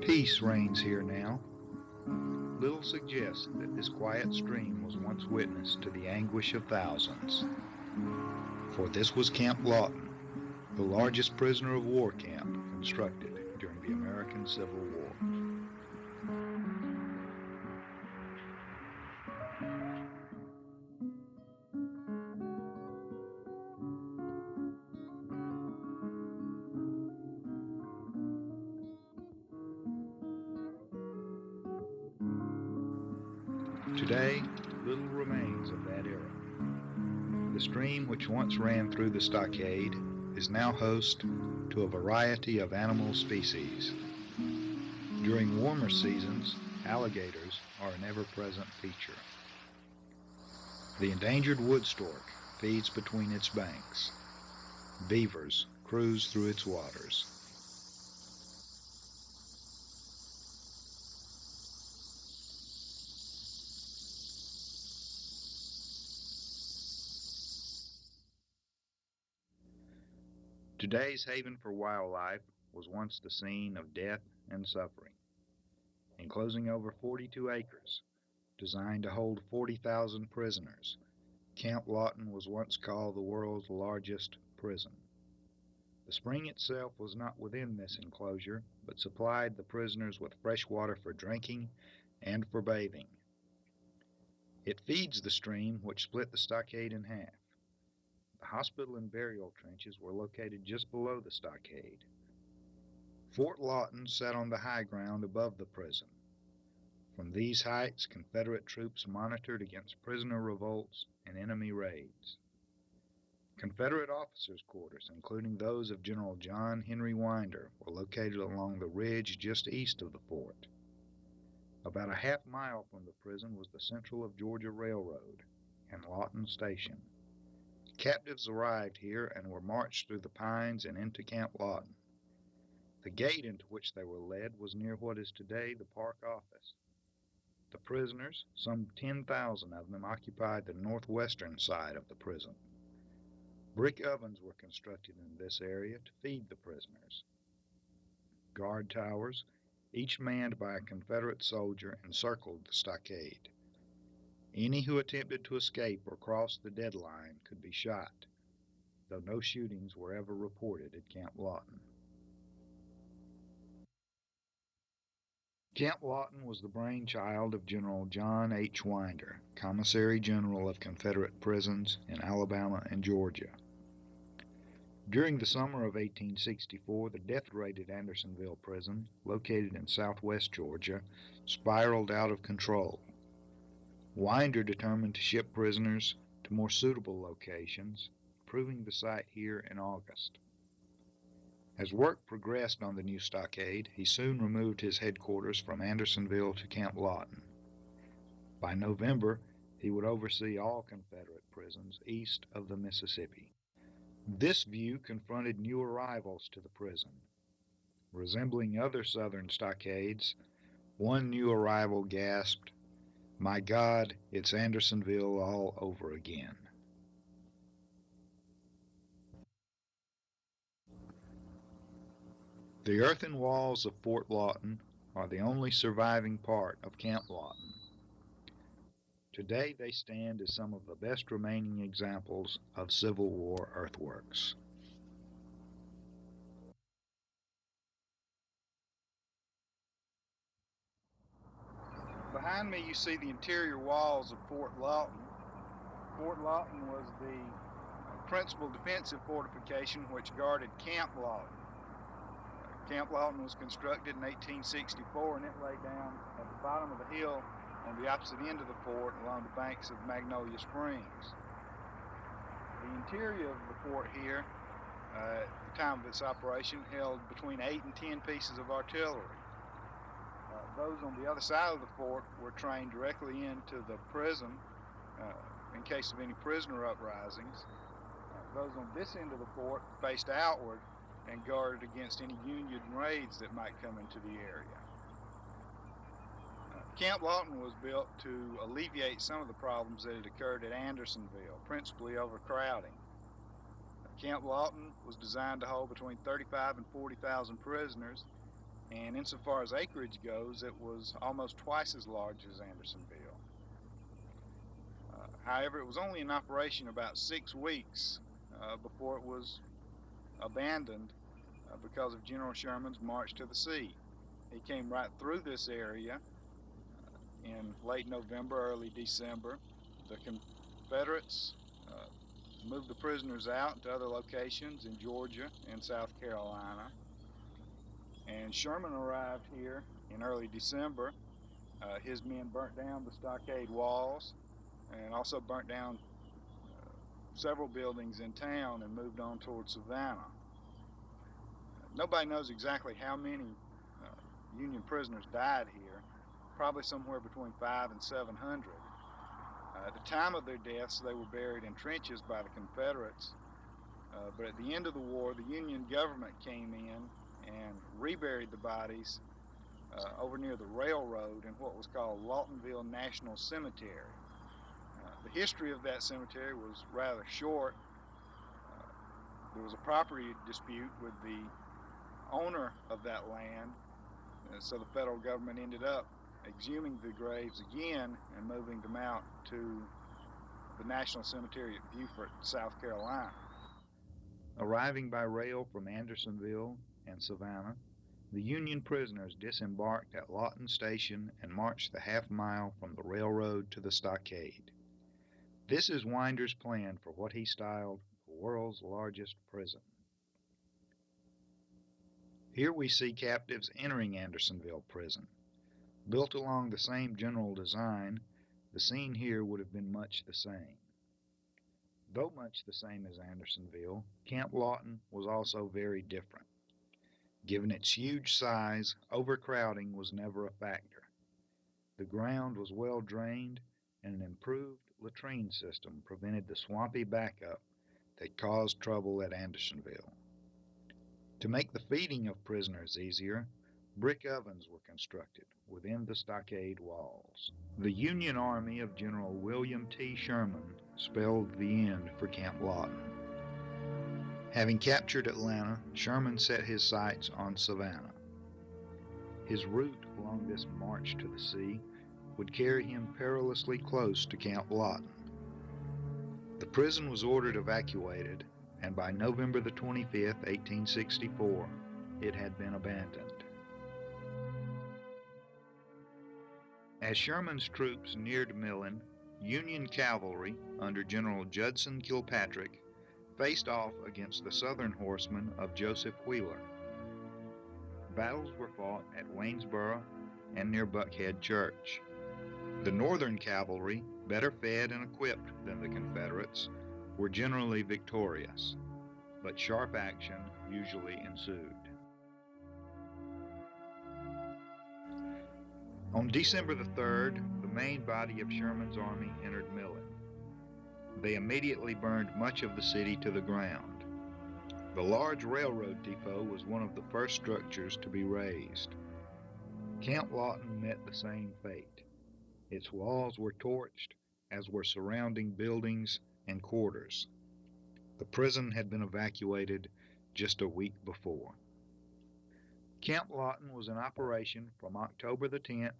Peace reigns here now. Little suggests that this quiet stream was once witness to the anguish of thousands. For this was Camp Lawton, the largest prisoner of war camp constructed during the American Civil War. Today, little remains of that era. The stream which once ran through the stockade is now host to a variety of animal species. During warmer seasons, alligators are an ever-present feature. The endangered wood stork feeds between its banks. Beavers cruise through its waters. Today's haven for wildlife was once the scene of death and suffering. Enclosing over 42 acres, designed to hold 40,000 prisoners, Camp Lawton was once called the world's largest prison. The spring itself was not within this enclosure, but supplied the prisoners with fresh water for drinking and for bathing. It feeds the stream which split the stockade in half. The hospital and burial trenches were located just below the stockade. Fort Lawton sat on the high ground above the prison. From these heights, Confederate troops monitored against prisoner revolts and enemy raids. Confederate officers' quarters, including those of General John Henry Winder, were located along the ridge just east of the fort. About a half mile from the prison was the Central of Georgia Railroad and Lawton Station. Captives arrived here and were marched through the pines and into Camp Lawton. The gate into which they were led was near what is today the park office. The prisoners, some 10,000 of them, occupied the northwestern side of the prison. Brick ovens were constructed in this area to feed the prisoners. Guard towers, each manned by a Confederate soldier, encircled the stockade. Any who attempted to escape or cross the deadline could be shot, though no shootings were ever reported at Camp Lawton. Camp Lawton was the brainchild of General John H. Winder, Commissary General of Confederate prisons in Alabama and Georgia. During the summer of 1864, the death rate at Andersonville Prison, located in southwest Georgia, spiraled out of control. Winder determined to ship prisoners to more suitable locations, approving the site here in August. As work progressed on the new stockade, he soon removed his headquarters from Andersonville to Camp Lawton. By November, he would oversee all Confederate prisons east of the Mississippi. This view confronted new arrivals to the prison. Resembling other southern stockades, one new arrival gasped, "My God, it's Andersonville all over again." The earthen walls of Fort Lawton are the only surviving part of Camp Lawton. Today they stand as some of the best remaining examples of Civil War earthworks. Behind me you see the interior walls of Fort Lawton. Fort Lawton was the principal defensive fortification which guarded Camp Lawton. Camp Lawton was constructed in 1864 and it lay down at the bottom of the hill on the opposite end of the fort along the banks of Magnolia Springs. The interior of the fort here at the time of its operation held between 8 and 10 pieces of artillery. Those on the other side of the fort were trained directly into the prison in case of any prisoner uprisings. Those on this end of the fort faced outward and guarded against any Union raids that might come into the area. Camp Lawton was built to alleviate some of the problems that had occurred at Andersonville, principally overcrowding. Camp Lawton was designed to hold between 35 and 40,000 prisoners, and insofar as acreage goes, it was almost twice as large as Andersonville. However, it was only in operation about 6 weeks before it was abandoned because of General Sherman's march to the sea. He came right through this area in late November, early December. The Confederates moved the prisoners out to other locations in Georgia and South Carolina. And Sherman arrived here in early December. His men burnt down the stockade walls and also burnt down several buildings in town and moved on towards Savannah. Nobody knows exactly how many Union prisoners died here, probably somewhere between 500 and 700. At the time of their deaths, they were buried in trenches by the Confederates, but at the end of the war, the Union government came in and reburied the bodies over near the railroad in what was called Lawtonville National Cemetery. The history of that cemetery was rather short. There was a property dispute with the owner of that land, so the federal government ended up exhuming the graves again and moving them out to the National Cemetery at Beaufort, South Carolina. Arriving by rail from Andersonville and Savannah, the Union prisoners disembarked at Lawton Station and marched the half-mile from the railroad to the stockade. This is Winder's plan for what he styled the world's largest prison. Here we see captives entering Andersonville prison. Built along the same general design, the scene here would have been much the same. Though much the same as Andersonville, Camp Lawton was also very different. Given its huge size, overcrowding was never a factor. The ground was well drained, and an improved latrine system prevented the swampy backup that caused trouble at Andersonville. To make the feeding of prisoners easier, brick ovens were constructed within the stockade walls. The Union Army of General William T. Sherman spelled the end for Camp Lawton. Having captured Atlanta, Sherman set his sights on Savannah. His route along this march to the sea would carry him perilously close to Camp Lawton. The prison was ordered evacuated, and by November the 25th, 1864, it had been abandoned. As Sherman's troops neared Millen, Union cavalry under General Judson Kilpatrick faced off against the Southern horsemen of Joseph Wheeler. Battles were fought at Waynesboro and near Buckhead Church. The Northern cavalry, better fed and equipped than the Confederates, were generally victorious, but sharp action usually ensued. On December the 3rd, the main body of Sherman's army entered Millen. They immediately burned much of the city to the ground. The large railroad depot was one of the first structures to be razed. Camp Lawton met the same fate. Its walls were torched, as were surrounding buildings and quarters. The prison had been evacuated just a week before. Camp Lawton was in operation from October the 10th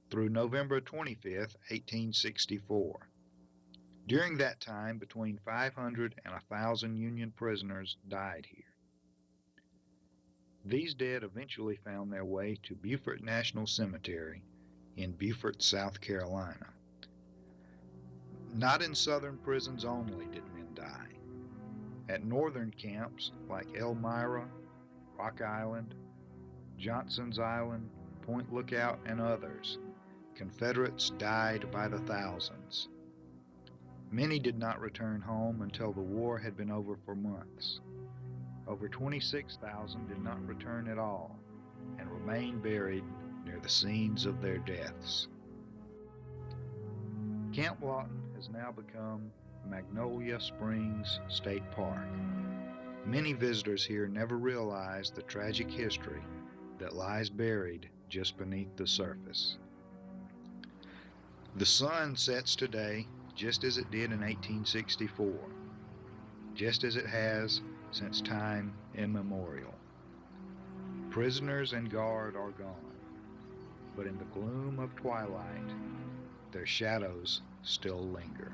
through November 25th, 1864. During that time, between 500 and 1,000 Union prisoners died here. These dead eventually found their way to Beaufort National Cemetery in Beaufort, South Carolina. Not in southern prisons only did men die. At northern camps like Elmira, Rock Island, Johnson's Island, Point Lookout, and others, Confederates died by the thousands. Many did not return home until the war had been over for months. Over 26,000 did not return at all and remained buried near the scenes of their deaths. Camp Lawton has now become Magnolia Springs State Park. Many visitors here never realize the tragic history that lies buried just beneath the surface. The sun sets today just as it did in 1864, just as it has since time immemorial. prisoners and guard are gone, but in the gloom of twilight their shadows still linger.